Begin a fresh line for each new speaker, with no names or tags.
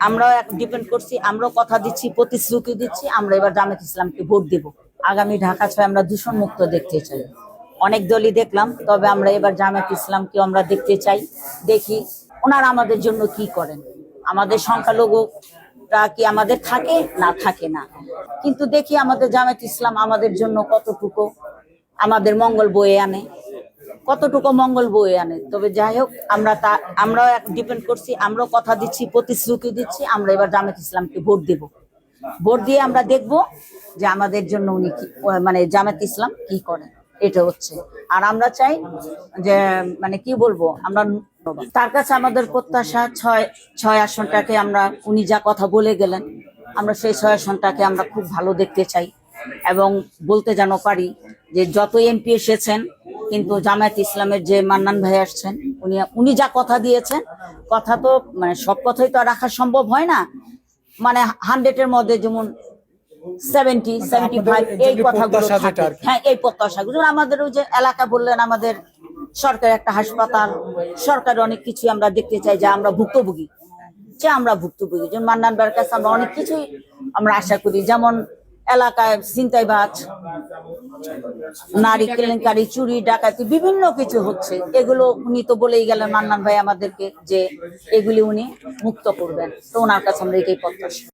আমরাও ডিপেন্ড করছি, আমরাও কথা দিচ্ছি, প্রতিশ্রুতি দিচ্ছি, আমরা এবার জামায়াত ইসলামকে ভোট দেব। আগামী ঢাকা 6 আমরা দূষণ মুক্ত দেখতে চাই। অনেক দলই দেখলাম, তবে আমরা এবার জামায়াত ইসলামকে আমরা দেখতে চাই। দেখি ওনারা আমাদের জন্য কি করেন। আমাদের সংখ্যালঘুটা কি আমাদের থাকে না থাকে না, কিন্তু দেখি আমাদের জামায়াত ইসলাম আমাদের জন্য কতটুকু আমাদের মঙ্গল বয়ে আনে, কতটুকু মঙ্গল বয়ে আনে। তবে যাই হোক, আমরাও ডিপেন্ড করছি, আমরাও কথা দিচ্ছি, প্রতিশ্রুতি দিচ্ছি, আমরা এবার জামায়াত ইসলামকে ভোট দেব। ভোট দিয়ে আমরা দেখব যে আমাদের জন্য উনি কি, মানে জামায়াত ইসলাম কি করেন, এটা হচ্ছে। আর আমরা চাই যে মানে কি বলবো, আমরা তার কাছে আমাদের প্রত্যাশা ছয় আসনটাকে আমরা, উনি যা কথা বলে গেলেন, আমরা সেই 6 আসনটাকে আমরা খুব ভালো দেখতে চাই। এবং বলতে যেন পারি যে যত এমপি এসেছেন, কিন্তু জামায়াত ইসলামের যে মান্নান ভাই আসছেন, উনি যা কথা দিয়েছেন, কথা তো মানে সব কথাই তো রাখা সম্ভব হয় না। মানে 100-এর মধ্যে যেমন 70-75 এই কথাগুলো থাকে। হ্যাঁ, এই প্রত্যাশাগুলো আমাদের, ওই যে এলাকা বললেন, আমাদের সরকারি একটা হাসপাতাল, সরকারি অনেক কিছু আমরা দেখতে চাই, যে আমরা ভুক্তভোগী, যেমন মান্নান ভাইয়ের কাছে আমরা অনেক কিছুই আমরা আশা করি। যেমন এলাকায় ছিনতাইবাজ, নারী কেলেঙ্কারি, চুরি ডাকাতি বিভিন্ন কিছু হচ্ছে, এগুলো উনি তো বলেই গেলেন মান্নান ভাই আমাদেরকে, যে এগুলি উনি মুক্ত করবেন। তো ওনার কাছে আমরা এটাই প্রত্যাশা।